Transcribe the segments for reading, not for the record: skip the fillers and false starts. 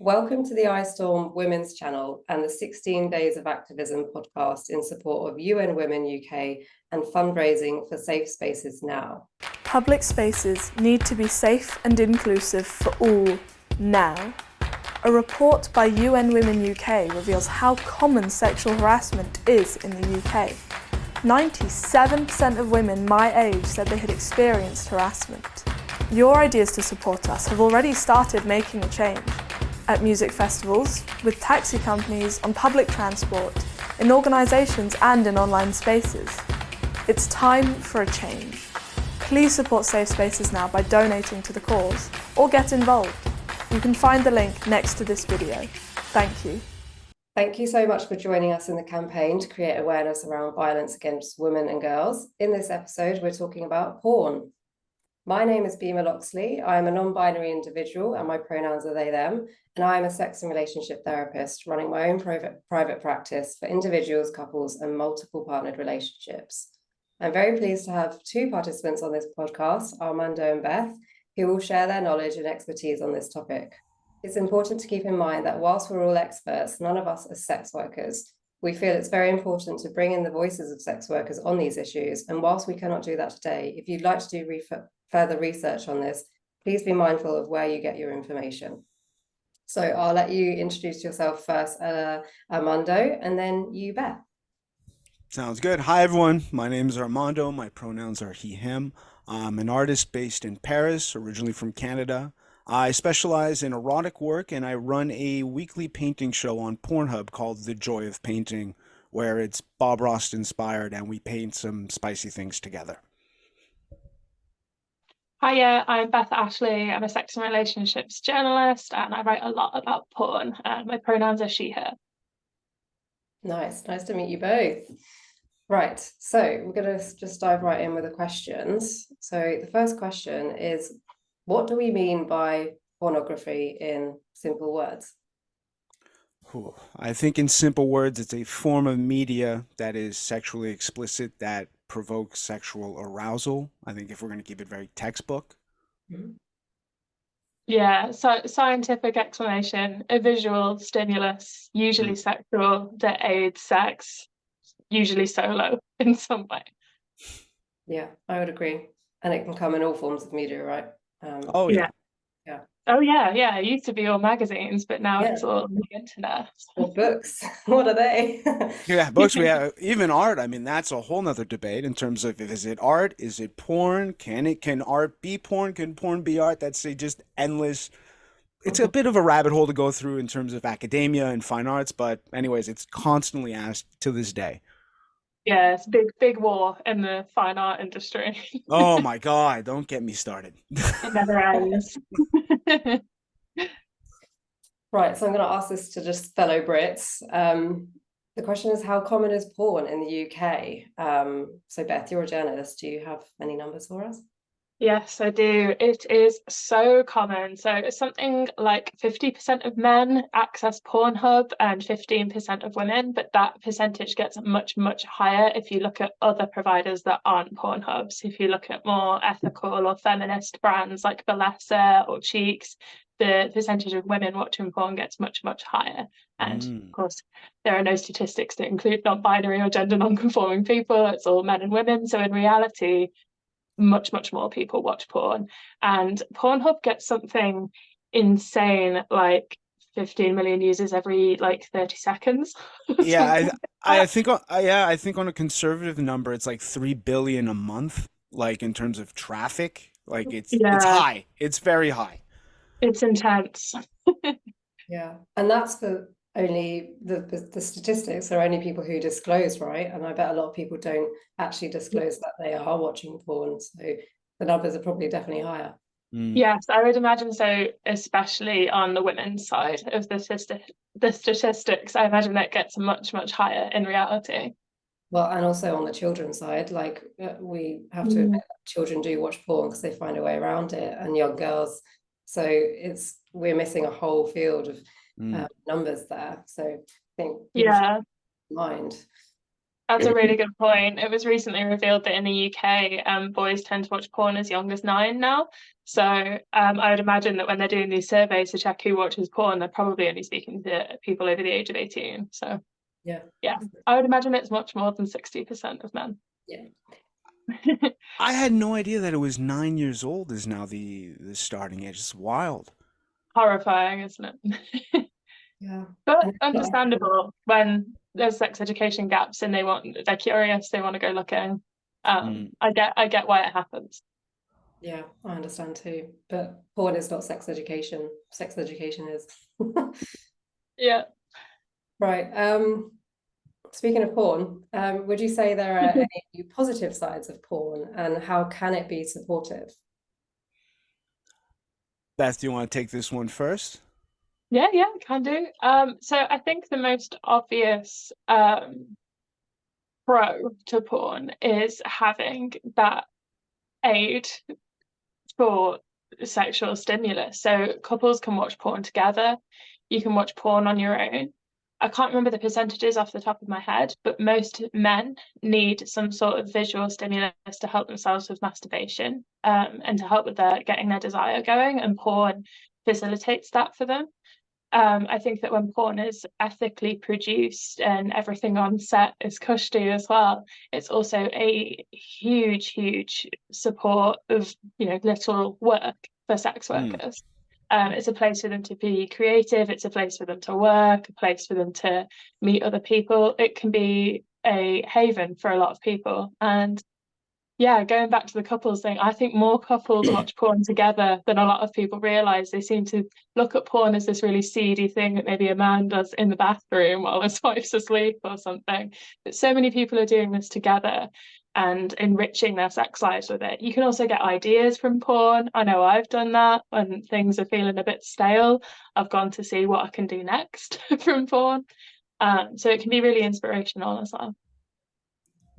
Welcome to the iStorm Women's Channel and the 16 Days of Activism podcast in support of UN Women UK and fundraising for Safe Spaces Now. Public spaces need to be safe and inclusive for all, now. A report by UN Women UK reveals how common sexual harassment is in the UK. 97% of women my age said they had experienced harassment. Your ideas to support us have already started making a change. At music festivals, with taxi companies, on public transport, in organisations and in online spaces. It's time for a change. Please support Safe Spaces Now by donating to the cause or get involved. You can find the link next to this video. Thank you. Thank you so much for joining us in the campaign to create awareness around violence against women and girls. In this episode, we're talking about porn. My name is Bima Loxley. I am a non-binary individual and my pronouns are they, them, and I am a sex and relationship therapist running my own private practice for individuals, couples, and multiple partnered relationships. I'm very pleased to have two participants on this podcast, Armando and Beth, who will share their knowledge and expertise on this topic. It's important to keep in mind that whilst we're all experts, none of us are sex workers. We feel it's very important to bring in the voices of sex workers on these issues, and whilst we cannot do that today, if you'd like to do further research on this, please be mindful of where you get your information. So I'll let you introduce yourself first, Armando, and then you, Beth. Sounds good. Hi, everyone. My name is Armando. My pronouns are he, him. I'm an artist based in Paris, originally from Canada. I specialize in erotic work, and I run a weekly painting show on Pornhub called The Joy of Painting, where it's Bob Ross inspired, and we paint some spicy things together. Hiya, I'm Beth Ashley. I'm a sex and relationships journalist, and I write a lot about porn. My pronouns are she, her. Nice to meet you both. Right, so we're going to just dive right in with the questions. So the first question is, what do we mean by pornography in simple words? I think in simple words, it's a form of media that is sexually explicit, that provokes sexual arousal. I think if we're going to keep it very textbook. Mm-hmm. Yeah, so scientific explanation, a visual stimulus, usually sexual, that aids sex, usually solo in some way. Yeah, I would agree. And it can come in all forms of media, right? Oh, yeah. Yeah. Oh, yeah. It used to be all magazines, but now it's all on the internet. Or books. What are they? Yeah, books. We have even art. I mean, that's a whole nother debate in terms of, is it art? Is it porn? Can art be porn? Can porn be art? That's just endless. It's a bit of a rabbit hole to go through in terms of academia and fine arts, but anyways, it's constantly asked to this day. Yeah, it's big war in the fine art industry. Oh my God, don't get me started. It never ends. Right, so I'm going to ask this to just fellow Brits. The question is, how common is porn in the UK? So Beth, you're a journalist. Do you have any numbers for us? Yes, I do. It is so common. So something like 50% of men access Pornhub and 15% of women, but that percentage gets much, much higher if you look at other providers that aren't Pornhub. So if you look at more ethical or feminist brands like Bellesa or CHEEX, the percentage of women watching porn gets much, much higher. And of course, there are no statistics that include non-binary or gender non-conforming people. It's all men and women. So in reality, much more people watch porn, and Pornhub gets something insane like 15 million users every like 30 seconds. Yeah, I think on a conservative number, it's like 3 billion a month, like in terms of traffic. Like it's high. It's very high. It's intense. Yeah, and that's for only the statistics are only people who disclose, right? And I bet a lot of people don't actually disclose that they are watching porn, so the numbers are probably definitely higher. Yes, I would imagine so, especially on the women's side of the statistics. I imagine that gets much higher in reality. Well, and also on the children's side, like we have to admit that children do watch porn because they find a way around it, and young girls. So we're missing a whole field of numbers there. So I think mind. That's a really good point. It was recently revealed that in the UK, boys tend to watch porn as young as 9 now. So I would imagine that when they're doing these surveys to check who watches porn, they're probably only speaking to people over the age of 18. So Yeah. I would imagine it's much more than 60% of men. Yeah. I had no idea that it was 9 years old is now the starting age. It's wild. Horrifying, isn't it? Yeah. But And understandable when there's sex education gaps and they're curious, they want to go looking. I get why it happens. yeah, I understand too. But porn is not sex education. Sex education is. Yeah. Right. Speaking of porn, would you say there are any positive sides of porn, and how can it be supportive? Beth, do you want to take this one first? Yeah, can do. So I think the most obvious pro to porn is having that aid for sexual stimulus. So couples can watch porn together. You can watch porn on your own. I can't remember the percentages off the top of my head, but most men need some sort of visual stimulus to help themselves with masturbation, and to help with getting their desire going, and porn facilitates that for them. I think that when porn is ethically produced and everything on set is cushy as well, it's also a huge support of, little work for sex Mm. workers. It's a place for them to be creative. It's a place for them to work, a place for them to meet other people. It can be a haven for a lot of people. And yeah, going back to the couples thing, I think more couples watch porn together than a lot of people realize. They seem to look at porn as this really seedy thing that maybe a man does in the bathroom while his wife's asleep or something. But so many people are doing this together and enriching their sex lives with it. You can also get ideas from porn. I know I've done that when things are feeling a bit stale. I've gone to see what I can do next from porn. So it can be really inspirational as well.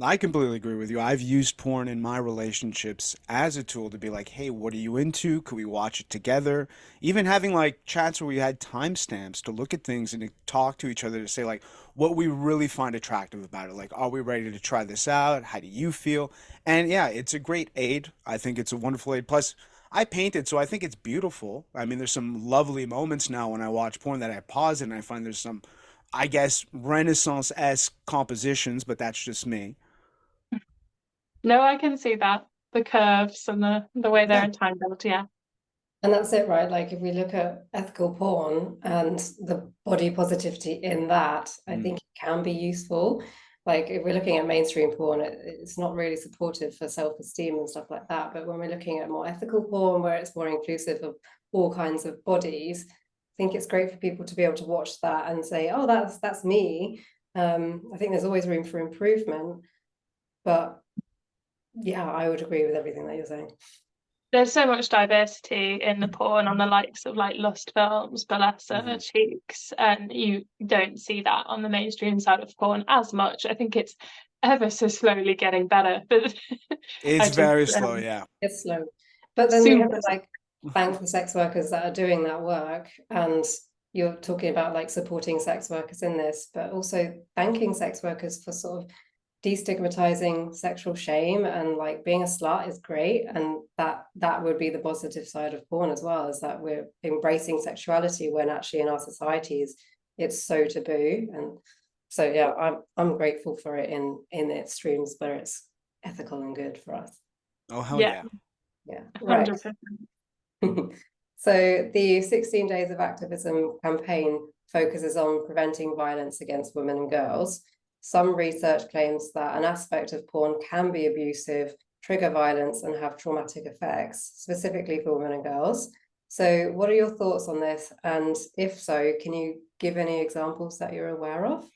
I completely agree with you. I've used porn in my relationships as a tool to be like, hey, what are you into? Could we watch it together? Even having like chats where we had timestamps to look at things and to talk to each other to say like what we really find attractive about it. Like, are we ready to try this out? How do you feel? And yeah, it's a great aid. I think it's a wonderful aid. Plus, I painted, so I think it's beautiful. I mean, there's some lovely moments now when I watch porn that I pause it and I find there's some, I guess, Renaissance-esque compositions, but that's just me. No, I can see that. The curves and the way they're Yeah. entangled, yeah. And that's it, right? Like if we look at ethical porn and the body positivity in that, I Mm. think it can be useful. Like if we're looking at mainstream porn, it's not really supportive for self-esteem and stuff like that. But when we're looking at more ethical porn, where it's more inclusive of all kinds of bodies, I think it's great for people to be able to watch that and say, "Oh, that's me." I think there's always room for improvement, but yeah, I would agree with everything that you're saying. There's so much diversity in the porn on the likes of like Lust films, Bellesa, Hmm. CHEEX, and you don't see that on the mainstream side of porn as much. I think it's ever so slowly getting better, but It's I just very slow, yeah. It's slow. But then we have super to like thank the sex workers that are doing that work. And you're talking about like supporting sex workers in this, but also thanking sex workers for sort of destigmatizing sexual shame, and like being a slut is great. And that would be the positive side of porn as well, is that we're embracing sexuality when actually in our societies it's so taboo. And so yeah, I'm grateful for it in its streams where it's ethical and good for us. Oh, hell yeah, yeah. Yeah, right. 100%. So the 16 Days of Activism campaign focuses on preventing violence against women and girls. Some research claims that an aspect of porn can be abusive, trigger violence, and have traumatic effects, specifically for women and girls. So what are your thoughts on this? And if so, can you give any examples that you're aware of?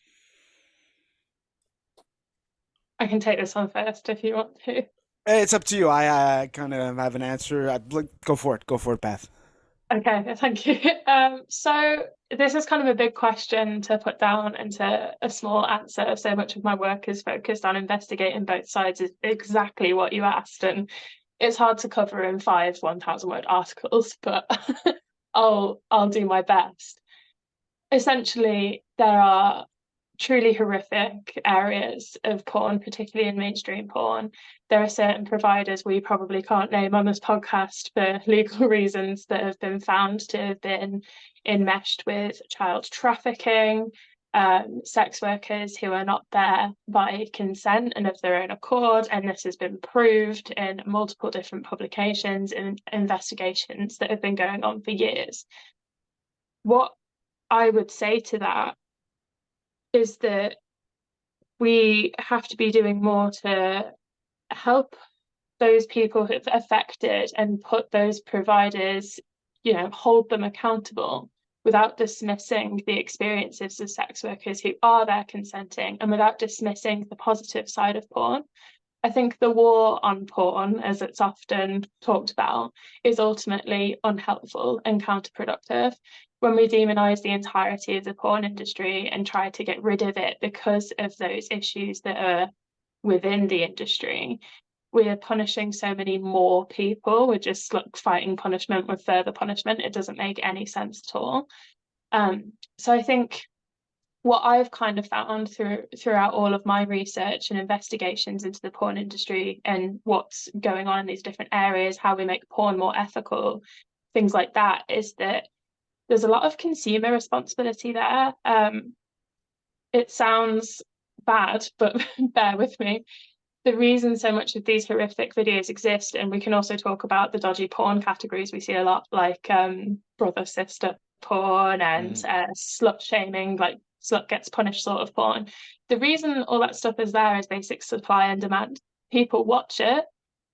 I can take this one first if you want to. It's up to you. I kind of have an answer. Go for it. Go for it, Beth. Okay, thank you. So this is kind of a big question to put down into a small answer. So much of my work is focused on investigating both sides, is exactly what you asked, and it's hard to cover in 1,000 word articles, but I'll do my best. Essentially, there are truly horrific areas of porn, particularly in mainstream porn. There are certain providers we probably can't name on this podcast for legal reasons that have been found to have been enmeshed with child trafficking, sex workers who are not there by consent and of their own accord. And this has been proved in multiple different publications and investigations that have been going on for years. What I would say to that is that we have to be doing more to help those people who've affected and put those providers, hold them accountable without dismissing the experiences of sex workers who are there consenting and without dismissing the positive side of porn. I think the war on porn, as it's often talked about, is ultimately unhelpful and counterproductive. When we demonize the entirety of the porn industry and try to get rid of it because of those issues that are within the industry, we are punishing so many more people. We're just like fighting punishment with further punishment. It doesn't make any sense at all. So I think what I've kind of found throughout all of my research and investigations into the porn industry and what's going on in these different areas, how we make porn more ethical, things like that, is that there's a lot of consumer responsibility there. It sounds bad, but bear with me. The reason so much of these horrific videos exist, and we can also talk about the dodgy porn categories we see a lot, like brother sister porn and slut shaming, like slut gets punished sort of porn. The reason all that stuff is there is basic supply and demand. People watch it,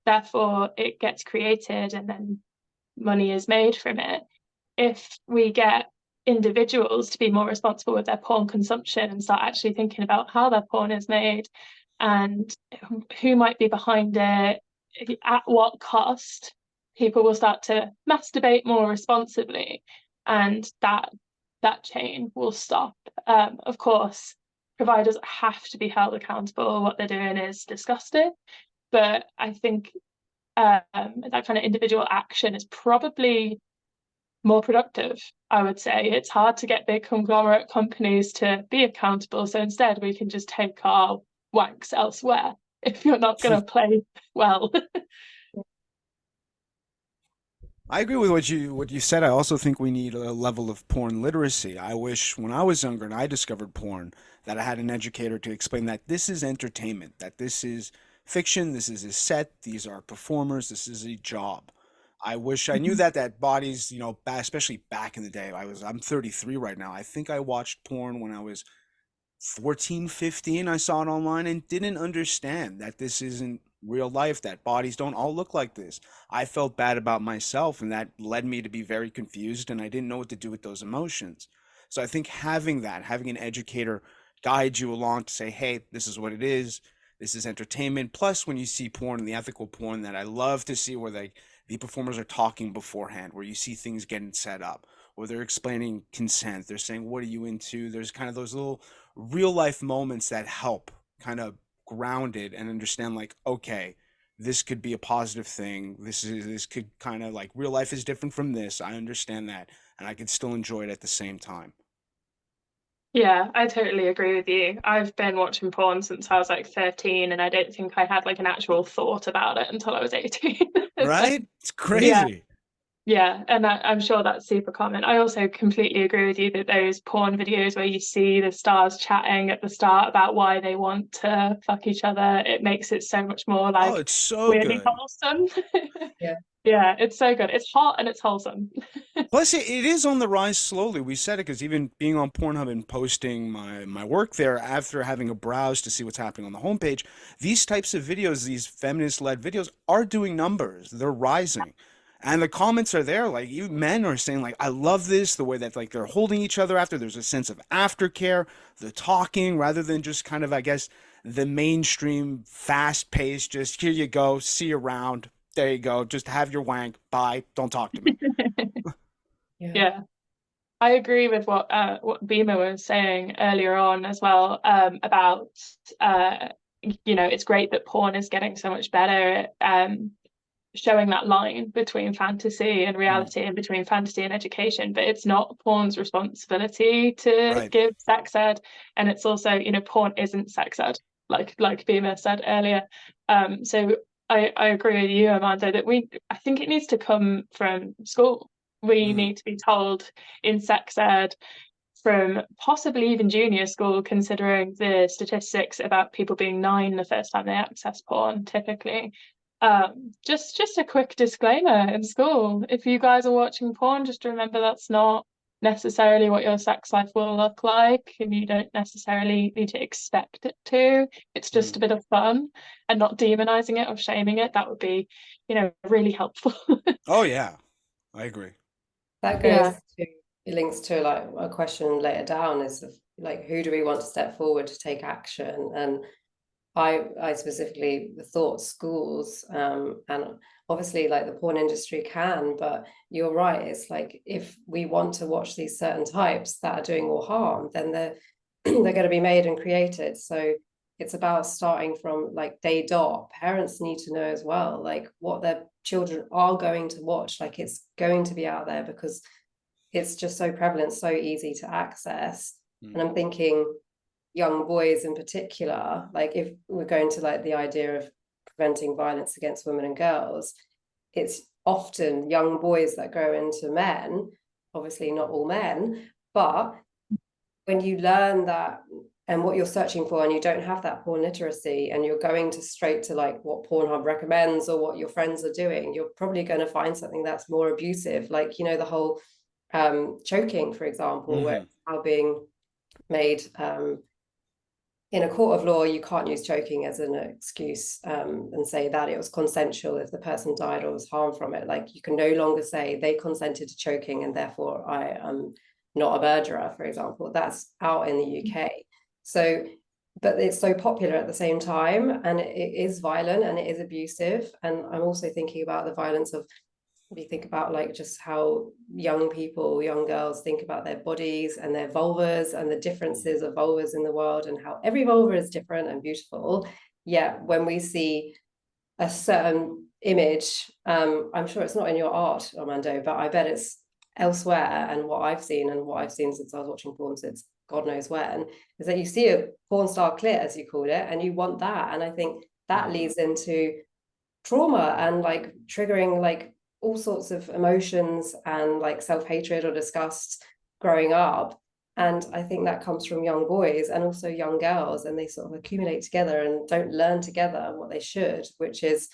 therefore it gets created and then money is made from it. If we get individuals to be more responsible with their porn consumption and start actually thinking about how their porn is made and who might be behind it, at what cost, people will start to masturbate more responsibly, and that chain will stop. Of course, providers have to be held accountable. What they're doing is disgusting, but I think that kind of individual action is probably more productive. I would say it's hard to get big conglomerate companies to be accountable, so instead we can just take our wanks elsewhere if you're not going to play well. I agree with what you said. I also think we need a level of porn literacy. I wish when I was younger and I discovered porn that I had an educator to explain that this is entertainment, that this is fiction, this is a set, these are performers, this is a job. I wish I knew that bodies, especially back in the day. I'm 33 right now. I think I watched porn when I was 14, 15. I saw it online and didn't understand that this isn't real life, that bodies don't all look like this. I felt bad about myself, and that led me to be very confused, and I didn't know what to do with those emotions. So I think having an educator guide you along to say, hey, this is what it is. This is entertainment. Plus, when you see porn and the ethical porn that I love to see where the performers are talking beforehand, where you see things getting set up, or they're explaining consent. They're saying, what are you into? There's kind of those little real life moments that help kind of ground it and understand, like, okay, this could be a positive thing. This could kind of, like, real life is different from this. I understand that, and I can still enjoy it at the same time. Yeah, I totally agree with you. I've been watching porn since I was like 13, and I don't think I had like an actual thought about it until I was 18. Right? It's Yeah. crazy. Yeah, and I'm sure that's super common. I also completely agree with you that those porn videos where you see the stars chatting at the start about why they want to fuck each other, it makes it so much more Oh, like it's so weirdly good. wholesome. Yeah. Yeah, it's so good. It's hot and it's wholesome. Plus, it is on the rise slowly. We said it because even being on Pornhub and posting my work there after having a browse to see what's happening on the homepage, these types of videos, these feminist-led videos, are doing numbers. They're rising. And the comments are there. Like, you men are saying, like, I love this, the way that, like, they're holding each other after. There's a sense of aftercare, the talking, rather than just kind of, I guess, the mainstream, fast-paced, just here you go, see you around. There you go. Just have your wank. Bye. Don't talk to me. Yeah. I agree with what Bima was saying earlier on as well, about it's great that porn is getting so much better. showing that line between fantasy and reality and between fantasy and education, but it's not porn's responsibility to give sex ed, and it's also, you know, porn isn't sex ed, like Bima said earlier. So I agree with you, Armando, that I think it needs to come from school. We need to be told in sex ed from possibly even junior school, considering the statistics about people being 9 the first time they access porn, typically. Just a quick disclaimer in school: if you guys are watching porn, just remember that's not necessarily what your sex life will look like, and you don't necessarily need to expect it to. It's just a bit of fun, and not demonizing it or shaming it. That would be, you know, really helpful. Oh yeah, I agree. That goes to, it links to like a question later down, is of, like, who do we want to step forward to take action? And I specifically thought schools, and obviously like the porn industry can, but you're right, it's like if we want to watch these certain types that are doing more harm, then they're they're going to be made and created. So it's about starting from like day dot. Parents need to know as well, like what their children are going to watch. Like it's going to be out there because it's just so prevalent, so easy to access. And I'm thinking young boys in particular, like if we're going to like the idea of preventing violence against women and girls, it's often young boys that grow into men, obviously not all men, but when you learn that and what you're searching for, and you don't have that porn literacy, and you're going to straight to like what Pornhub recommends or what your friends are doing, you're probably going to find something that's more abusive, like, you know, the whole choking, for example, where it's now being made in a court of law, you can't use choking as an excuse and say that it was consensual if the person died or was harmed from it. Like you can no longer say they consented to choking and therefore I am not a murderer, for example. That's out in the UK. So, but it's so popular at the same time, and it is violent and it is abusive. And I'm also thinking about the violence of, if you think about like just how young people, young girls think about their bodies and their vulvas and the differences of vulvas in the world, and how every vulva is different and beautiful. Yet when we see a certain image, I'm sure it's not in your art, Armando, but I bet it's elsewhere. And what I've seen since I was watching porn since God knows when, is that you see a porn star clit, as you call it, and you want that. And I think that leads into trauma and like triggering like all sorts of emotions and like self-hatred or disgust growing up. And I think that comes from young boys and also young girls, and they sort of accumulate together and don't learn together what they should, which is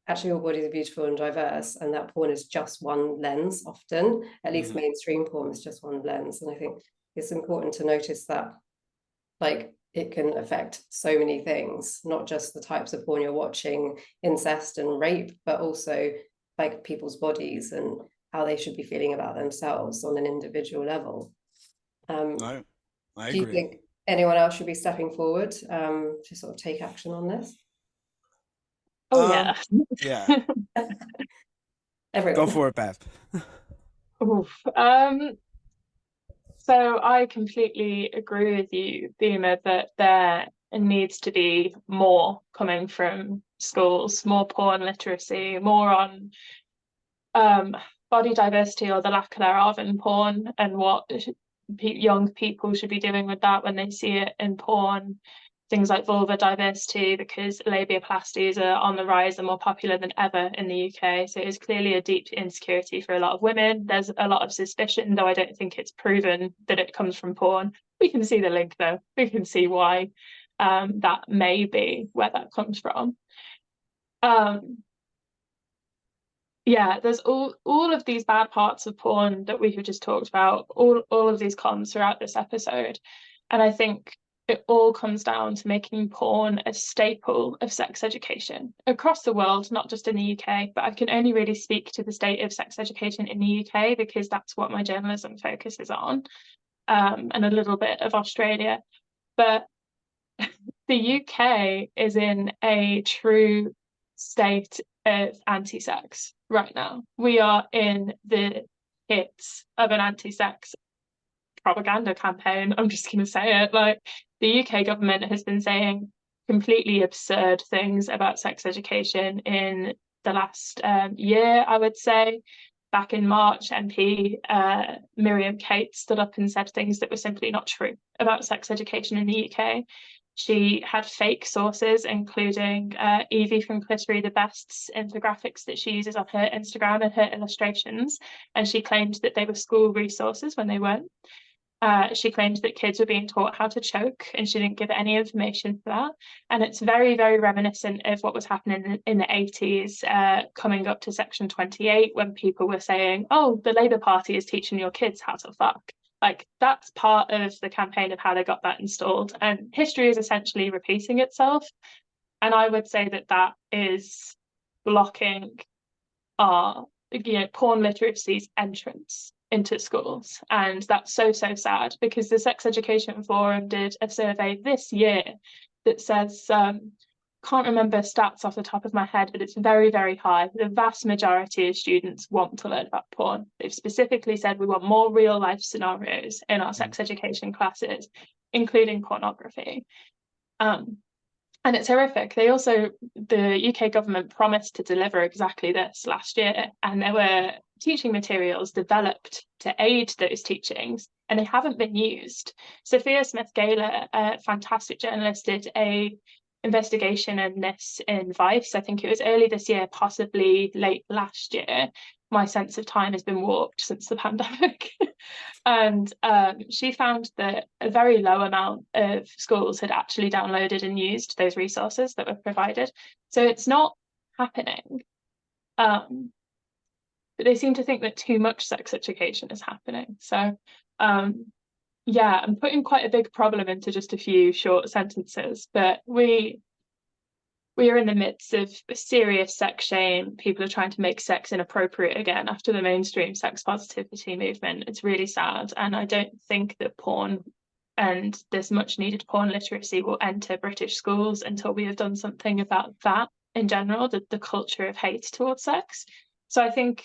actually all bodies are beautiful and diverse, and that porn is just one lens often, at least mainstream porn is just one lens. And I think it's important to notice that like it can affect so many things, not just the types of porn you're watching, incest and rape, but also like people's bodies and how they should be feeling about themselves on an individual level. I agree. Do you think anyone else should be stepping forward to sort of take action on this? Oh yeah. Yeah. Everyone. Go for it, Beth. Oof. So I completely agree with you, Bima, that there needs to be more coming from schools, more porn literacy, more on body diversity or the lack thereof in porn, and what young people should be doing with that when they see it in porn. Things like vulva diversity, because labiaplasties are on the rise and more popular than ever in the UK. So it's clearly a deep insecurity for a lot of women. There's a lot of suspicion, though I don't think it's proven that it comes from porn. We can see the link, though. We can see why that may be where that comes from. Yeah, there's all of these bad parts of porn that we have just talked about, all of these cons throughout this episode. And I think it all comes down to making porn a staple of sex education across the world, not just in the UK, but I can only really speak to the state of sex education in the UK because that's what my journalism focuses on, and a little bit of Australia. But the UK is in a true state of anti-sex right now. We are in the hits of an anti-sex propaganda campaign. I'm just going to say it. Like, the UK government has been saying completely absurd things about sex education in the last year, I would say. Back in March, MP Miriam Kate stood up and said things that were simply not true about sex education in the UK. She had fake sources, including Evie from Lustery the Best's infographics that she uses on her Instagram and her illustrations, and she claimed that they were school resources when they weren't. She claimed that kids were being taught how to choke, and she didn't give any information for that. And it's very, very reminiscent of what was happening in the 80s, coming up to Section 28, when people were saying, oh, the Labour Party is teaching your kids how to fuck. Like, that's part of the campaign of how they got that installed. And history is essentially repeating itself. And I would say that that is blocking our, porn literacy's entrance into schools. And that's so sad, because the Sex Education Forum did a survey this year that says, can't remember stats off the top of my head, but it's very, very high. The vast majority of students want to learn about porn. They've specifically said we want more real life scenarios in our sex education classes, including pornography. And it's horrific. The UK government promised to deliver exactly this last year, and there were teaching materials developed to aid those teachings, and they haven't been used. Sophia Smith-Gaylor, a fantastic journalist, did a investigation in this in Vice. I think it was early this year, possibly late last year. My sense of time has been warped since the pandemic. And she found that a very low amount of schools had actually downloaded and used those resources that were provided. So it's not happening. But they seem to think that too much sex education is happening. So yeah, I'm putting quite a big problem into just a few short sentences, but we are in the midst of serious sex shame. People are trying to make sex inappropriate again after the mainstream sex positivity movement. It's really sad. And I don't think that porn and this much needed porn literacy will enter British schools until we have done something about that in general, the culture of hate towards sex. So I think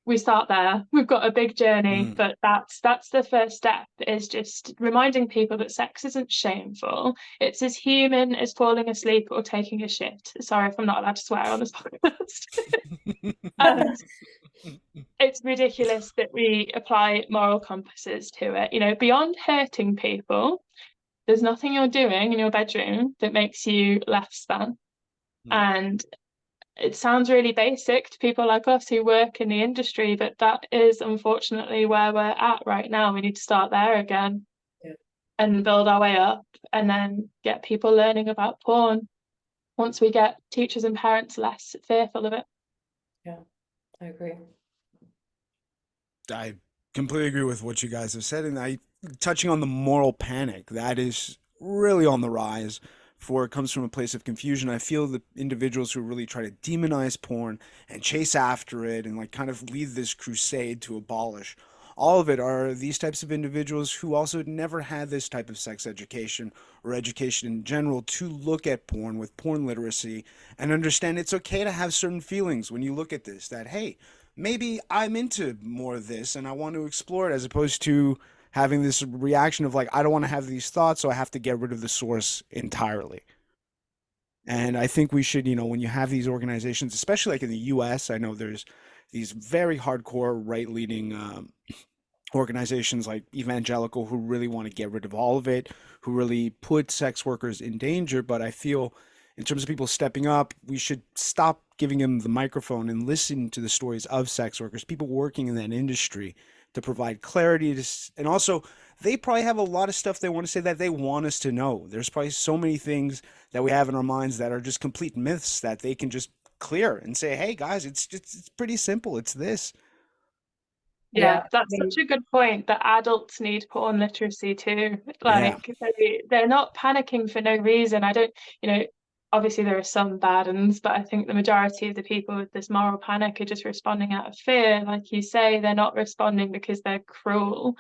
we start there. We've got a big journey, but that's the first step, is just reminding people that sex isn't shameful. It's as human as falling asleep or taking a shit. Sorry if I'm not allowed to swear on this podcast. And it's ridiculous that we apply moral compasses to it. Beyond hurting people, there's nothing you're doing in your bedroom that makes you less than. And it sounds really basic to people like us who work in the industry, but that is unfortunately where we're at right now. We need to start there again and build our way up, and then get people learning about porn once we get teachers and parents less fearful of it. Yeah, I agree. I completely agree with what you guys have said. And touching on the moral panic, that is really on the rise. For it comes from a place of confusion. I feel the individuals who really try to demonize porn and chase after it and kind of lead this crusade to abolish all of it are these types of individuals who also never had this type of sex education or education in general to look at porn with porn literacy and understand it's okay to have certain feelings when you look at this, that, hey, maybe I'm into more of this and I want to explore it, as opposed to having this reaction of I don't want to have these thoughts, so I have to get rid of the source entirely. And I think we should, when you have these organizations, especially in the US, I know there's these very hardcore right-leaning organizations like Evangelical who really want to get rid of all of it, who really put sex workers in danger. But I feel in terms of people stepping up, we should stop giving them the microphone and listen to the stories of sex workers, people working in that industry, to provide clarity and also they probably have a lot of stuff they want to say that they want us to know. There's probably so many things that we have in our minds that are just complete myths that they can just clear and say, hey guys, it's pretty simple. It's this. Yeah, that's such a good point, that adults need porn literacy too. They're not panicking for no reason. I don't, obviously there are some bad ones, but I think the majority of the people with this moral panic are just responding out of fear. Like you say, they're not responding because they're cruel.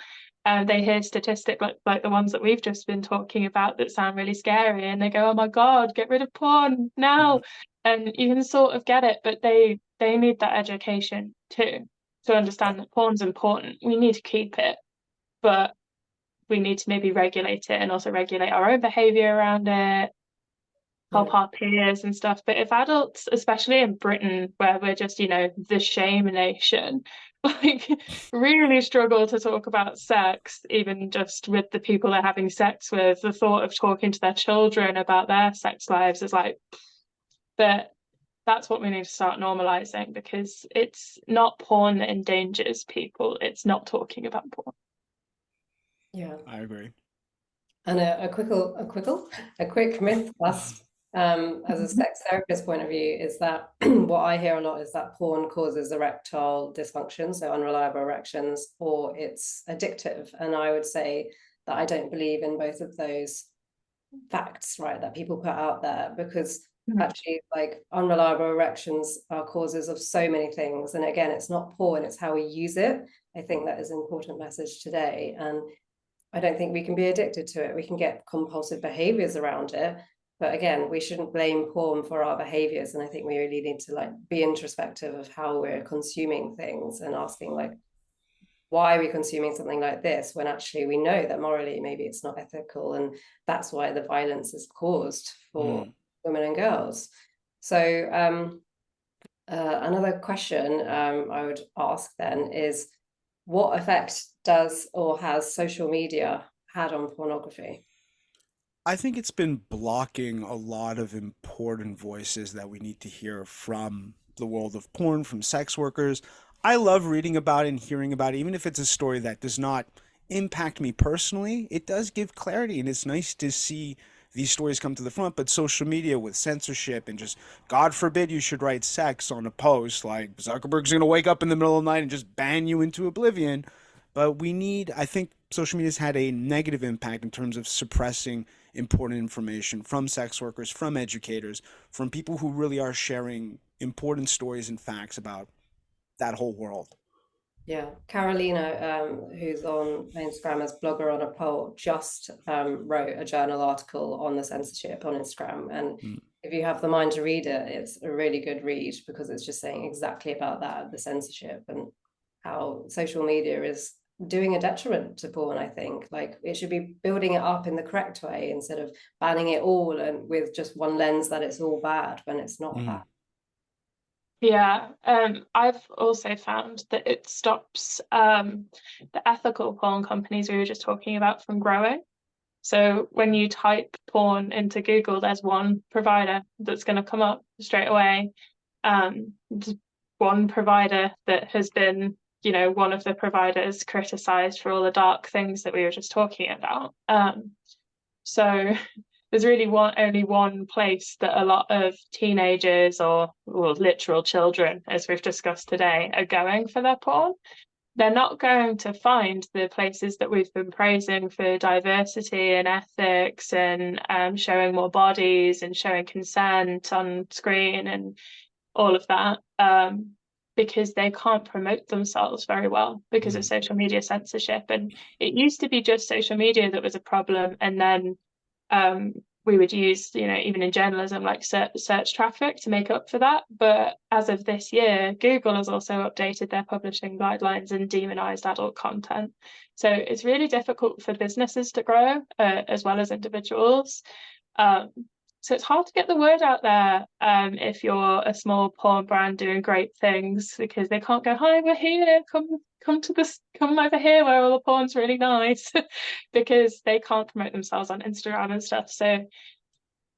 They hear statistics like the ones that we've just been talking about that sound really scary, and they go, oh my God, get rid of porn now. And you can sort of get it, but they need that education too, to understand that porn's important. We need to keep it, but we need to maybe regulate it and also regulate our own behavior around it. help our peers and stuff. But if adults, especially in Britain, where we're just, the shame nation, like really struggle to talk about sex, even just with the people they're having sex with, the thought of talking to their children about their sex lives is like, but that's what we need to start normalizing, because it's not porn that endangers people, it's not talking about porn. Yeah, I agree. And a quick myth bust, as a sex therapist point of view, is that what I hear a lot is that porn causes erectile dysfunction, so unreliable erections, or it's addictive. And I would say that I don't believe in both of those facts, right, that people put out there, because actually, like, unreliable erections are causes of so many things. And again, it's not porn, it's how we use it. I think that is an important message today. And I don't think we can be addicted to it. We can get compulsive behaviors around it. But again, we shouldn't blame porn for our behaviors. And I think we really need to like be introspective of how we're consuming things and asking, like, why are we consuming something like this when actually we know that morally maybe it's not ethical, and that's why the violence is caused for women and girls. So another question I would ask then is, what effect does or has social media had on pornography? I think it's been blocking a lot of important voices that we need to hear from the world of porn, from sex workers. I love reading about it and hearing about it, even if it's a story that does not impact me personally. It does give clarity, and it's nice to see these stories come to the front. But social media with censorship and just, God forbid you should write sex on a post, like Zuckerberg's going to wake up in the middle of the night and just ban you into oblivion. But I think social media's had a negative impact in terms of suppressing important information from sex workers, from educators, from people who really are sharing important stories and facts about that whole world. Yeah, Carolina, who's on Instagram as blogger on a poll, just wrote a journal article on the censorship on Instagram. And if you have the mind to read it, it's a really good read, because it's just saying exactly about that, the censorship, and how social media is doing a detriment to porn. I think like it should be building it up in the correct way instead of banning it all and with just one lens that it's all bad when it's not bad. Yeah, I've also found that it stops the ethical porn companies we were just talking about from growing. So when you type porn into Google, there's one provider that's going to come up straight away. One provider that has been, one of the providers criticized for all the dark things that we were just talking about. So there's really only one place that a lot of teenagers or literal children, as we've discussed today, are going for their porn. They're not going to find the places that we've been praising for diversity and ethics and showing more bodies and showing consent on screen and all of that, because they can't promote themselves very well because of social media censorship. And it used to be just social media that was a problem, and then we would use, even in journalism, like search traffic to make up for that. But as of this year, Google has also updated their publishing guidelines and demonized adult content. So it's really difficult for businesses to grow as well as individuals. So it's hard to get the word out there if you're a small porn brand doing great things, because they can't go, hi, we're here, come over here where all the porn's really nice, because they can't promote themselves on Instagram and stuff. So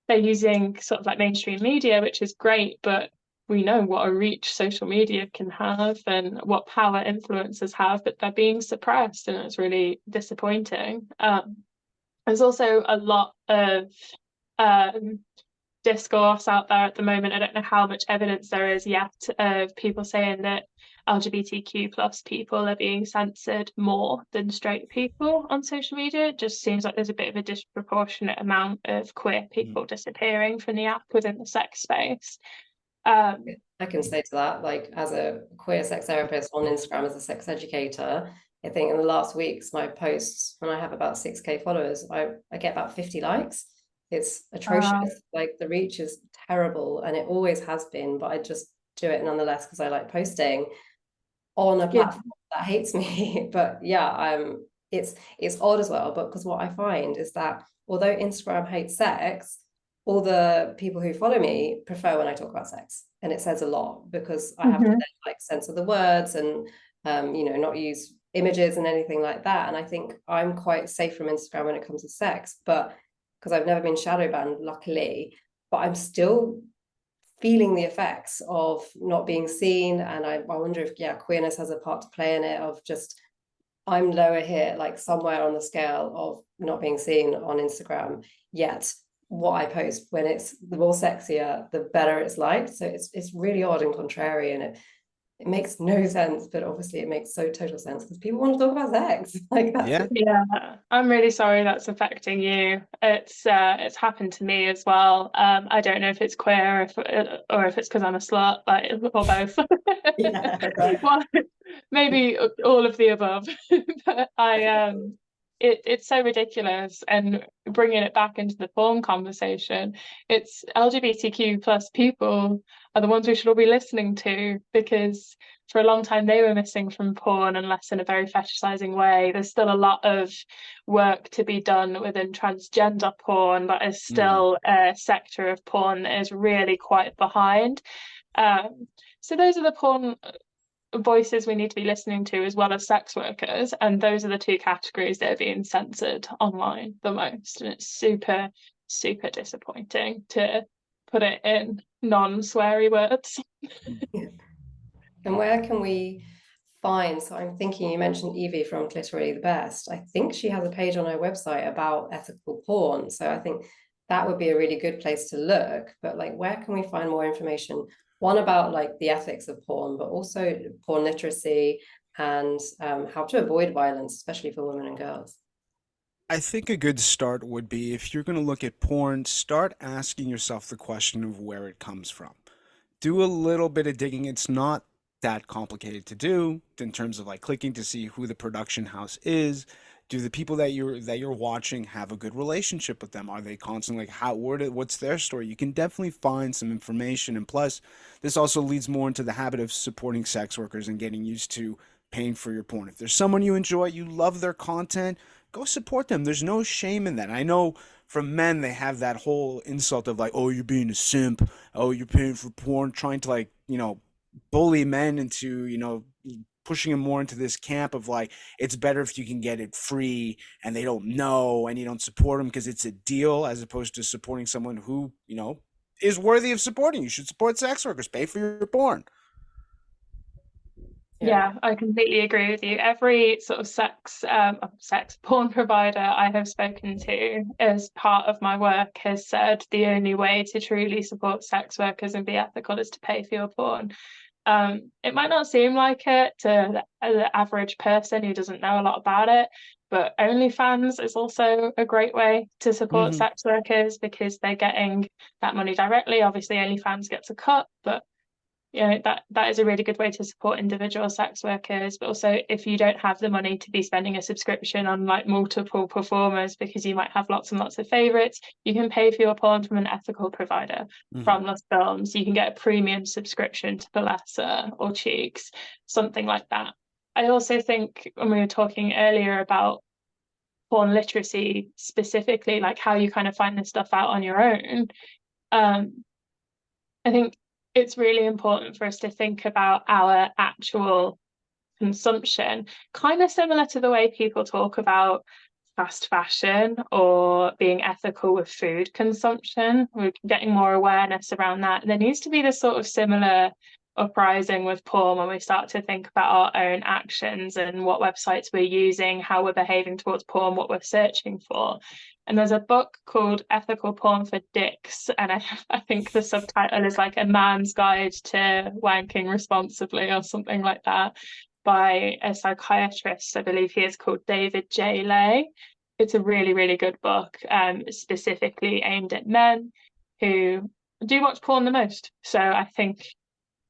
they're using sort of like mainstream media, which is great, but we know what a reach social media can have and what power influencers have, but they're being suppressed, and it's really disappointing. There's also a lot of discourse out there at the moment. I don't know how much evidence there is yet of people saying that LGBTQ plus people are being censored more than straight people on social media. It just seems like there's a bit of a disproportionate amount of queer people disappearing from the app within the sex space. I can say to that, like, as a queer sex therapist on Instagram, as a sex educator, I think in the last weeks, my posts, when I have about 6K followers, I get about 50 likes. It's atrocious. Like, the reach is terrible, and it always has been, but I just do it nonetheless because I like posting on a platform that hates me. But yeah, it's odd as well, but because what I find is that although Instagram hates sex, all the people who follow me prefer when I talk about sex, and it says a lot because I have to then like censor the words and not use images and anything like that. And I think I'm quite safe from Instagram when it comes to sex, but because I've never been shadow banned, luckily, but I'm still feeling the effects of not being seen. And I wonder if queerness has a part to play in it, of just I'm lower here, like somewhere on the scale of not being seen on Instagram, yet what I post, when it's the more sexier, the better it's liked. So it's really odd and contrary, and it makes no sense, but obviously it makes so total sense because people want to talk about sex. Like that's Yeah. it. Yeah, I'm really sorry that's affecting you. It's happened to me as well. I don't know if it's queer or if it's because I'm a slut, like, or both. Yeah, right. Well, maybe all of the above. But it's so ridiculous. And bringing it back into the porn conversation, it's LGBTQ plus people are the ones we should all be listening to, because for a long time they were missing from porn, unless in a very fetishizing way. There's still a lot of work to be done within transgender porn. That is still a sector of porn that is really quite behind. So those are the porn voices we need to be listening to, as well as sex workers, and those are the two categories that are being censored online the most. And it's super, super disappointing, to put it in non-sweary words. And where can we find? So I'm thinking, you mentioned Evie from Literally the Best. I think she has a page on her website about ethical porn. So I think that would be a really good place to look. But like, where can we find more information? One, about like the ethics of porn, but also porn literacy and how to avoid violence, especially for women and girls. I think a good start would be, if you're going to look at porn, start asking yourself the question of where it comes from. Do a little bit of digging. It's not that complicated to do in terms of like clicking to see who the production house is. Do the people that you're watching have a good relationship with them? Are they constantly like, what's their story? You can definitely find some information. And plus, this also leads more into the habit of supporting sex workers and getting used to paying for your porn. If there's someone you enjoy, you love their content, go support them. There's no shame in that. I know from men, they have that whole insult of like, oh, you're being a simp. Oh, you're paying for porn, trying to like, bully men into, pushing them more into this camp of like, it's better if you can get it free and they don't know and you don't support them because it's a deal, as opposed to supporting someone who, is worthy of supporting. You should support sex workers, pay for your porn. Yeah, I completely agree with you. Every sort of sex porn provider I have spoken to as part of my work has said the only way to truly support sex workers and be ethical is to pay for your porn. It might not seem like it to the average person who doesn't know a lot about it, but OnlyFans is also a great way to support Mm-hmm. sex workers, because they're getting that money directly. Obviously, OnlyFans gets a cut, but that is a really good way to support individual sex workers. But also, if you don't have the money to be spending a subscription on like multiple performers, because you might have lots and lots of favorites, you can pay for your porn from an ethical provider. Mm-hmm. From Lust Films, you can get a premium subscription to Bellesa or CHEEX, something like that. I also think, when we were talking earlier about porn literacy specifically, like how you kind of find this stuff out on your own, I think it's really important for us to think about our actual consumption, kind of similar to the way people talk about fast fashion or being ethical with food consumption. We're getting more awareness around that. There needs to be this sort of similar uprising with porn, when we start to think about our own actions and what websites we're using, how we're behaving towards porn, what we're searching for. And there's a book called Ethical Porn for Dicks, and I think the subtitle is like A Man's Guide to Wanking Responsibly or something like that, by a psychiatrist. I believe he is called David J. Lay. It's a really, really good book, specifically aimed at men who do watch porn the most. So I think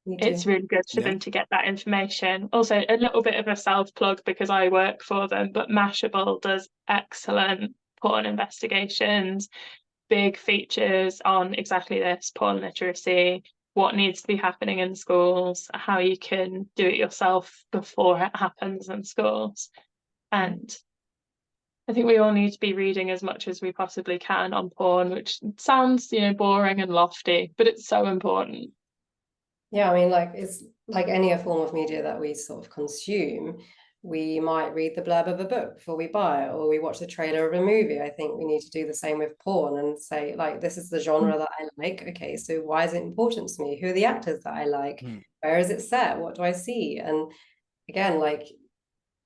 it's really good for Yeah. them to get that information. Also, a little bit of a self plug, because I work for them, but Mashable does excellent porn investigations, big features on exactly this: porn literacy, what needs to be happening in schools, how you can do it yourself before it happens in schools. And I think we all need to be reading as much as we possibly can on porn, which sounds, boring and lofty, but it's so important. Yeah, I mean, like it's like any form of media that we sort of consume. We might read the blurb of a book before we buy it, or we watch the trailer of a movie. I think we need to do the same with porn and say, like, this is the genre that I like. Okay, so why is it important to me? Who are the actors that I like? Where is it set? What do I see? And again, like,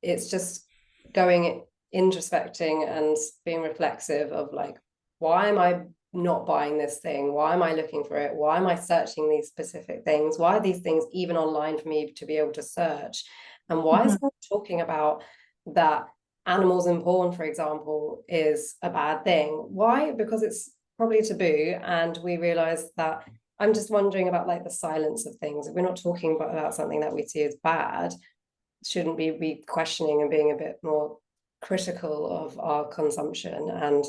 it's just going introspecting and being reflexive of like, why am I not buying this thing? Why am I looking for it? Why am I searching these specific things? Why are these things even online for me to be able to search? And why is someone talking about that animals in porn, for example, is a bad thing? Why? Because it's probably taboo. And we realize that I'm just wondering about like the silence of things. If we're not talking about something that we see as bad, shouldn't we be questioning and being a bit more critical of our consumption? And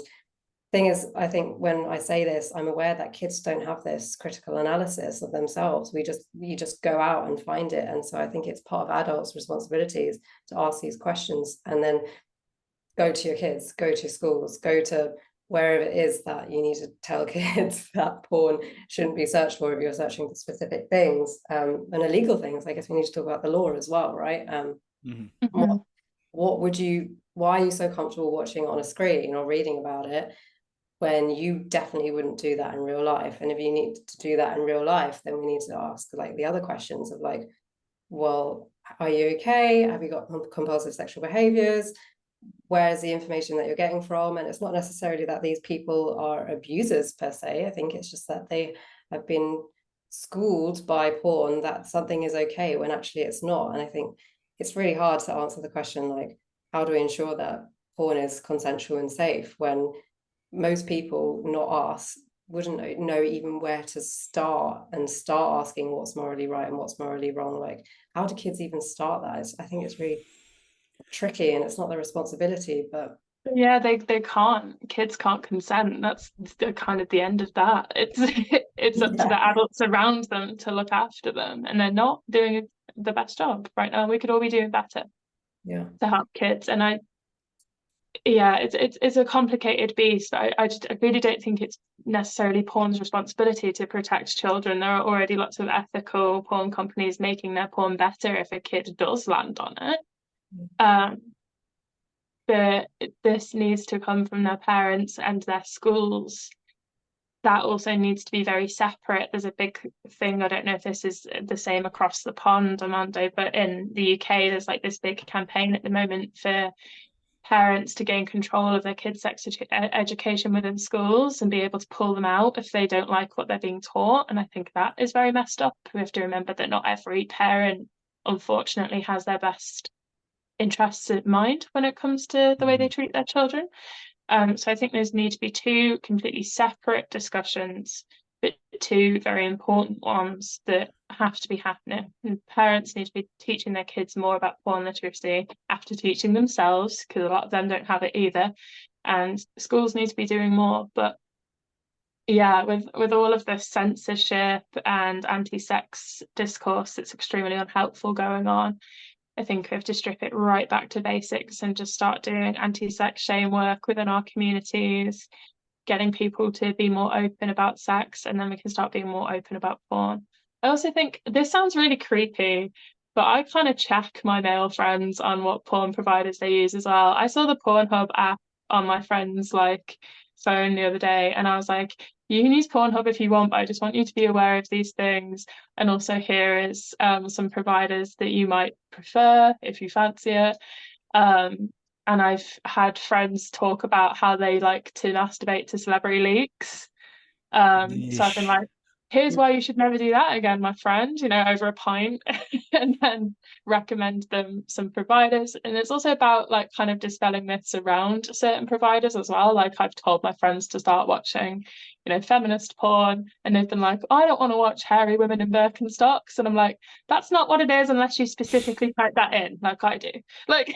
thing is, I think when I say this, I'm aware that kids don't have this critical analysis of themselves. You just go out and find it. And so I think it's part of adults' responsibilities to ask these questions and then go to your kids, go to schools, go to wherever it is that you need to tell kids that porn shouldn't be searched for if you're searching for specific things, and illegal things. I guess we need to talk about the law as well, right? Why are you so comfortable watching on a screen or reading about it when you definitely wouldn't do that in real life? And if you need to do that in real life, then we need to ask like the other questions of like, well, are you okay? Have you got compulsive sexual behaviors? Where's the information that you're getting from? And it's not necessarily that these people are abusers per se. I think it's just that they have been schooled by porn that something is okay when actually it's not. And I think it's really hard to answer the question like, how do we ensure that porn is consensual and safe when most people, not us, wouldn't know even where to start asking what's morally right and what's morally wrong? Like, how do kids even start that? I think it's really tricky and it's not their responsibility. But yeah, they can't, kids can't consent. That's kind of the end of that. It's up to the adults around them to look after them, and they're not doing the best job right now. We could all be doing better to help kids. And it's a complicated beast. I really don't think it's necessarily porn's responsibility to protect children. There are already lots of ethical porn companies making their porn better if a kid does land on it. But this needs to come from their parents and their schools. That also needs to be very separate. There's a big thing, I don't know if this is the same across the pond, Armando, but in the UK, there's like this big campaign at the moment for parents to gain control of their kids' sex education within schools and be able to pull them out if they don't like what they're being taught. And I think that is very messed up. We have to remember that not every parent, unfortunately, has their best interests in mind when it comes to the way they treat their children. So I think those need to be two completely separate discussions, but two very important ones that have to be happening. And parents need to be teaching their kids more about porn literacy after teaching themselves, because a lot of them don't have it either. And schools need to be doing more. But yeah, with all of the censorship and anti-sex discourse that's extremely unhelpful going on, I think we have to strip it right back to basics and just start doing anti-sex shame work within our communities, getting people to be more open about sex, and then we can start being more open about porn. I also think this sounds really creepy, but I kind of check my male friends on what porn providers they use as well. I saw the Pornhub app on my friend's phone the other day, and I was like, you can use Pornhub if you want, but I just want you to be aware of these things. And also here is some providers that you might prefer if you fancy it. And I've had friends talk about how they like to masturbate to celebrity leaks. So I've been like, here's why you should never do that again, my friend, over a pint, and then recommend them some providers. And it's also about like kind of dispelling myths around certain providers as well. Like I've told my friends to start watching, feminist porn, and they've been like, I don't want to watch hairy women in Birkenstocks. And I'm like, that's not what it is unless you specifically type that in, like I do. Like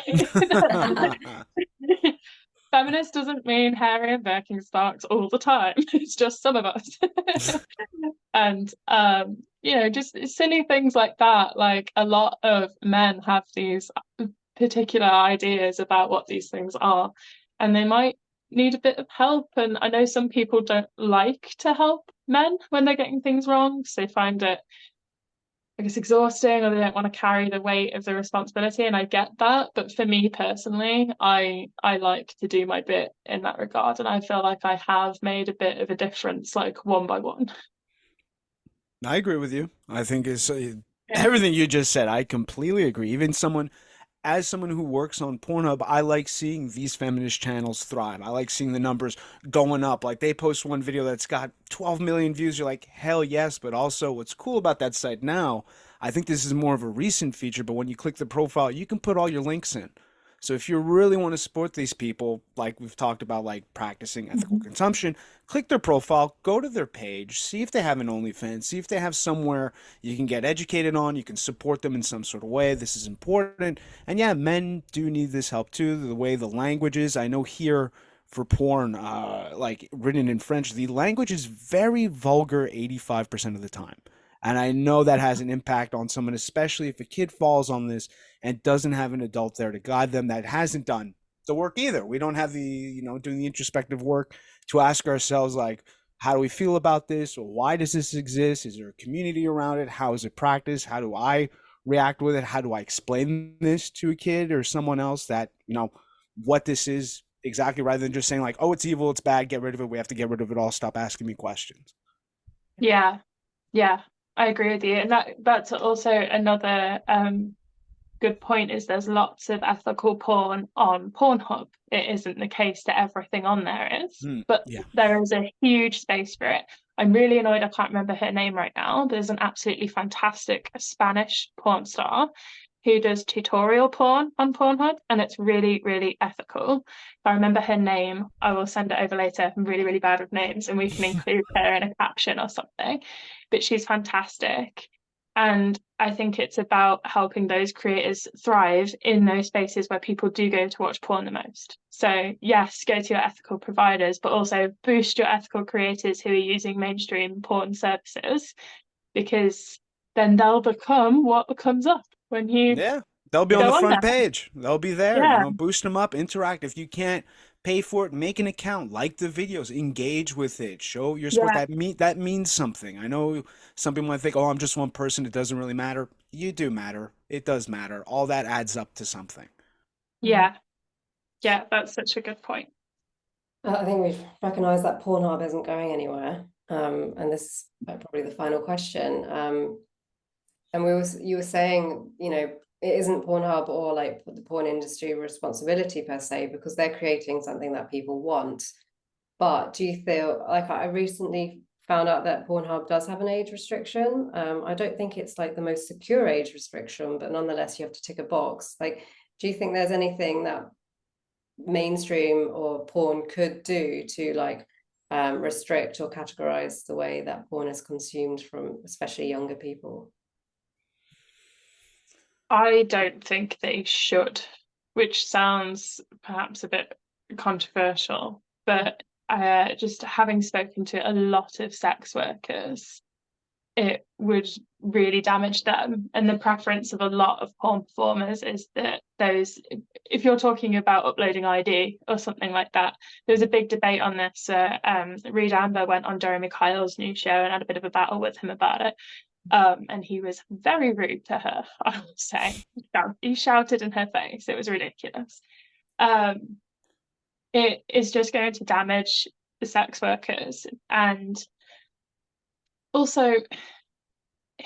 feminist doesn't mean hairy and Birkenstocks all the time. It's just some of us. And just silly things like that. Like a lot of men have these particular ideas about what these things are, and they might need a bit of help. And I know some people don't like to help men when they're getting things wrong, so they find it, I guess, exhausting, or they don't want to carry the weight of the responsibility, and I get that. But for me personally, I like to do my bit in that regard, and I feel like I have made a bit of a difference, like one by one. I agree with you. I think it's Yeah. everything you just said. I completely agree. Even as someone who works on Pornhub, I like seeing these feminist channels thrive. I like seeing the numbers going up. Like they post one video that's got 12 million views. You're like, hell yes. But also, what's cool about that site now, I think this is more of a recent feature, but when you click the profile, you can put all your links in. So if you really want to support these people, like we've talked about, like practicing ethical Mhm. consumption, click their profile, go to their page, see if they have an OnlyFans, see if they have somewhere you can get educated on, you can support them in some sort of way. This is important. And yeah, men do need this help too. The way the language is, I know here for porn, like written in French, the language is very vulgar 85% of the time. And I know that has an impact on someone, especially if a kid falls on this and doesn't have an adult there to guide them that hasn't done the work either. We don't have the, doing the introspective work to ask ourselves, like, how do we feel about this? Or why does this exist? Is there a community around it? How is it practiced? How do I react with it? How do I explain this to a kid or someone else that, what this is exactly, rather than just saying, like, oh, it's evil, it's bad, get rid of it. We have to get rid of it all. Stop asking me questions. Yeah, yeah, I agree with you. And that's also another good point, is there's lots of ethical porn on Pornhub. It isn't the case that everything on there is, but Yeah. there is a huge space for it. I'm really annoyed I can't remember her name right now. There's an absolutely fantastic Spanish porn star who does tutorial porn on Pornhub, and it's really, really ethical. If I remember her name, I will send it over later. I'm really, really bad with names, and we can include her in a caption or something. But she's fantastic. And I think it's about helping those creators thrive in those spaces where people do go to watch porn the most. So, yes, go to your ethical providers, but also boost your ethical creators who are using mainstream porn services, because then they'll become what comes up when you Yeah, they'll be on the go on front there. page. They'll be there, Yeah, boost them up, interact. If you can't pay for it, make an account, like the videos, engage with it, show your support. yeah, That means something. I know some people might think, "Oh, I'm just one person. It doesn't really matter." You do matter. It does matter. All that adds up to something. yeah, yeah. That's such a good point. I think we've recognised that Pornhub isn't going anywhere. And this is probably the final question. And you were saying, it isn't Pornhub or like the porn industry responsibility per se, because they're creating something that people want. But do you feel like, I recently found out that Pornhub does have an age restriction? I don't think it's like the most secure age restriction, but nonetheless, you have to tick a box. Like, do you think there's anything that mainstream or porn could do to like restrict or categorize the way that porn is consumed from especially younger people? I don't think they should, which sounds perhaps a bit controversial, but just having spoken to a lot of sex workers, it would really damage them. And the preference of a lot of porn performers is that those, if you're talking about uploading ID or something like that, there was a big debate on this. Reed Amber went on Jeremy Kyle's new show and had a bit of a battle with him about it. And he was very rude to her, I would say. He shouted in her face. It was ridiculous. It is just going to damage the sex workers. And also,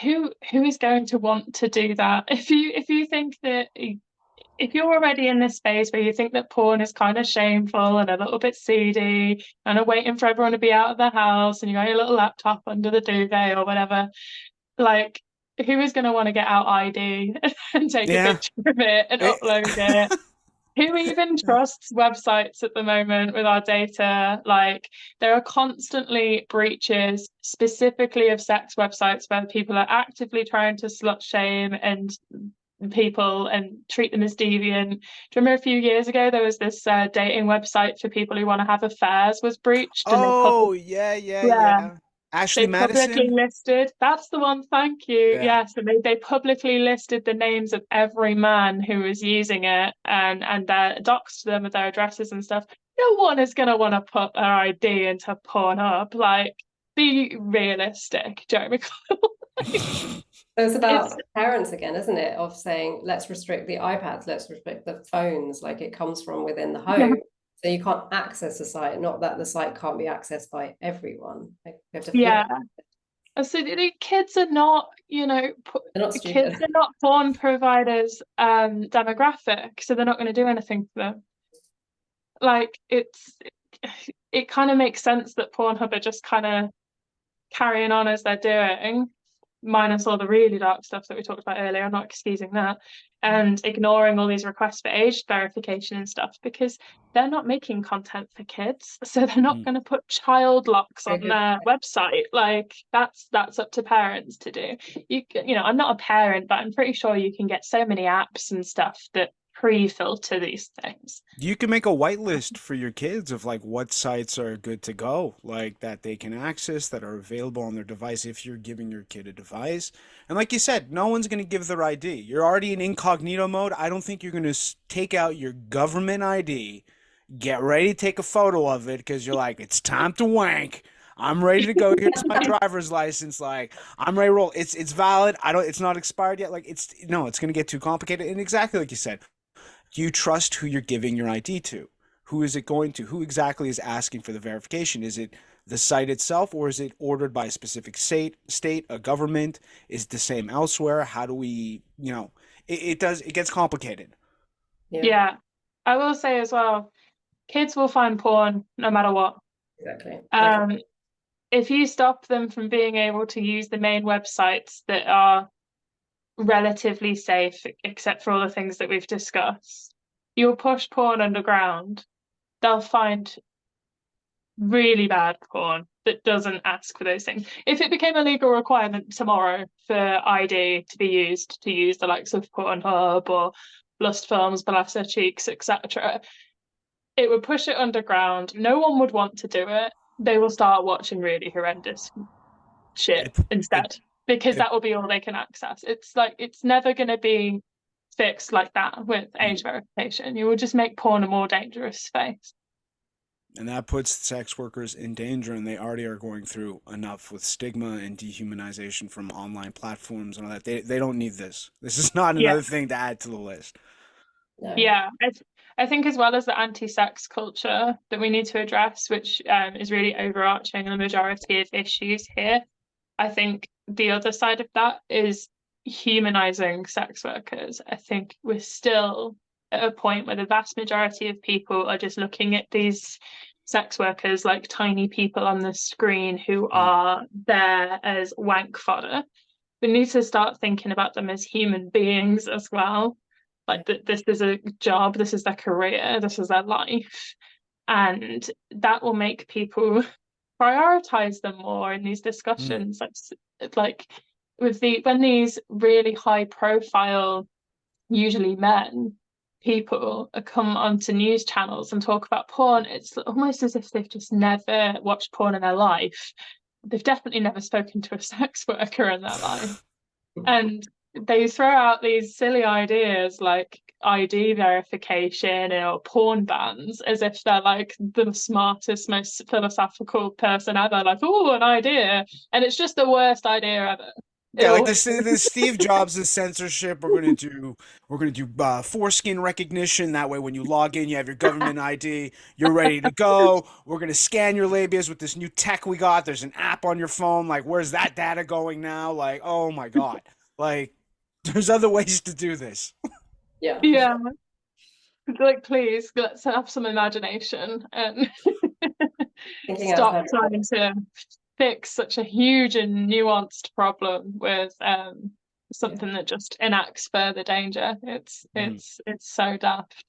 who is going to want to do that? If you think that, if you're already in this space where you think that porn is kind of shameful and a little bit seedy and are waiting for everyone to be out of the house, and you got your little laptop under the duvet or whatever, like, who is going to want to get out ID and take a Yeah. picture of it and upload it? Who even trusts websites at the moment with our data? Like, there are constantly breaches, specifically of sex websites, where people are actively trying to slut shame and people and treat them as deviant. Do you remember a few years ago there was this dating website for people who want to have affairs was breached, and Oh, yeah, yeah, yeah, yeah. Ashley they publicly Madison? listed, that's the one, thank you. Yeah. Yes, and they publicly listed the names of every man who was using it, and doxed them with their addresses and stuff. no one is going to want to put their ID into Pornhub. Like, be realistic, Jeremy. So it's about It's parents again, isn't it? Of saying, let's restrict the iPads, let's restrict the phones, like it comes from within the home. So you can't access the site, not that the site can't be accessed by everyone. Like, we have to flip yeah. it. So the kids are not, They're not kids stupid. are not porn providers demographic, so they're not going to do anything for them. Like it kind of makes sense that Pornhub are just kind of carrying on as they're doing, minus all the really dark stuff that we talked about earlier. I'm not excusing that, and ignoring all these requests for age verification and stuff because they're not making content for kids, so they're not going to put child locks on their website. Like that's up to parents to do. You know, I'm not a parent, but I'm pretty sure you can get so many apps and stuff that pre-filter these things. You can make a whitelist for your kids of like what sites are good to go, like that they can access, that are available on their device if you're giving your kid a device. And like you said, no one's going to give their ID. You're already in incognito mode. I don't think you're going to take out your government ID, get ready to take a photo of it because you're like, it's time to wank. I'm ready to go. Here's my driver's license. Like I'm ready to roll. It's valid. I don't. It's not expired yet. Like it's no. It's gonna get too complicated. And exactly like you said, do you trust who you're giving your ID to? Who is it going to? Who exactly is asking for the verification? Is it the site itself, or is it ordered by a specific state, a government? Is it the same elsewhere? How do we, it gets complicated. Yeah. I will say as well, kids will find porn no matter what. Exactly. If you stop them from being able to use the main websites that are relatively safe, except for all the things that we've discussed, you'll push porn underground. They'll find really bad porn that doesn't ask for those things. If it became a legal requirement tomorrow for ID to be used to use the likes of Pornhub or Lust Films, Bellesa, CHEEX, etc., it would push it underground. No one would want to do it. They will start watching really horrendous shit instead because that will be all they can access. It's like it's never going to be fixed like that with age verification. You will just make porn a more dangerous space. And that puts sex workers in danger, and they already are going through enough with stigma and dehumanization from online platforms and all that. They don't need this. This is not another thing to add to the list. No. Yeah, I think as well as the anti-sex culture that we need to address, which is really overarching the majority of issues here, I think the other side of that is humanizing sex workers. I think we're still at a point where the vast majority of people are just looking at these sex workers like tiny people on the screen who are there as wank fodder. We need to start thinking about them as human beings as well. Like this is a job, this is their career, this is their life. And that will make people prioritize them more in these discussions. Like with when these really high profile, usually men, people come onto news channels and talk about porn, it's almost as if they've just never watched porn in their life. They've definitely never spoken to a sex worker in their life. And they throw out these silly ideas like ID verification or porn bans as if they're like the smartest, most philosophical person ever. Like, oh, an idea. And it's just the worst idea ever. Yeah, like the Steve Jobs' censorship. We're gonna do foreskin recognition. That way, when you log in, you have your government ID. You're ready to go. We're gonna scan your labias with this new tech we got. There's an app on your phone. Like, where's that data going now? Like, oh my God. Like, there's other ways to do this. Yeah. Yeah. Like, please, let's have some imagination and stop trying to fix such a huge and nuanced problem with something that just enacts further danger. It's so daft.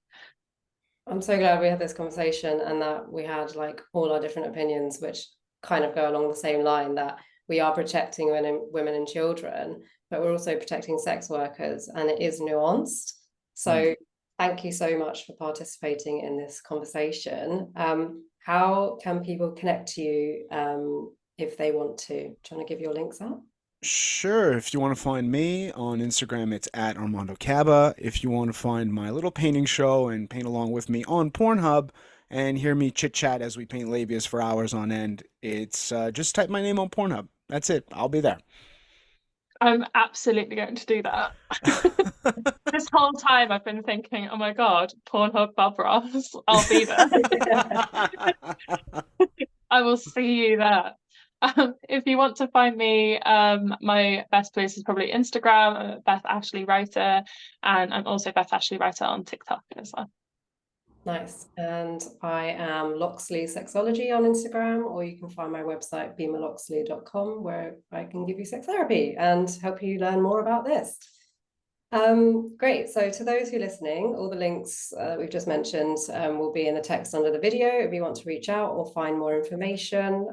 I'm so glad we had this conversation and that we had like all our different opinions, which kind of go along the same line, that we are protecting women and children, but we're also protecting sex workers, and it is nuanced. So thank you so much for participating in this conversation. How can people connect to you if they want to? Do you want to give your links out? Sure. If you want to find me on Instagram, it's at Armando Cabba. If you want to find my little painting show and paint along with me on Pornhub and hear me chit chat as we paint labias for hours on end, it's just type my name on Pornhub. That's it. I'll be there. I'm absolutely going to do that. This whole time I've been thinking, oh my God, Pornhub Bob Ross, I'll be there. I will see you there. If you want to find me, my best place is probably Instagram. I'm Beth Ashley Writer, and I'm also Beth Ashley Writer on TikTok as well. Nice. And I am Loxley Sexology on Instagram, or you can find my website, bimaloxley.com, where I can give you sex therapy and help you learn more about this. Great. So to those who are listening, all the links we've just mentioned will be in the text under the video if you want to reach out or find more information.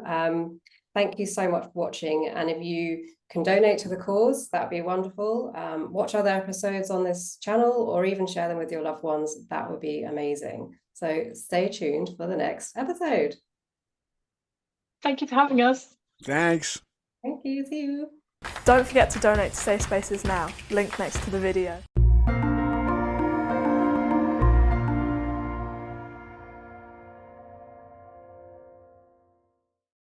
Thank you so much for watching. And if you can donate to the cause, that would be wonderful. Watch other episodes on this channel or even share them with your loved ones. That would be amazing. So stay tuned for the next episode. Thank you for having us. Thanks. Thank you. See you. Don't forget to donate to Safe Spaces now, link next to the video.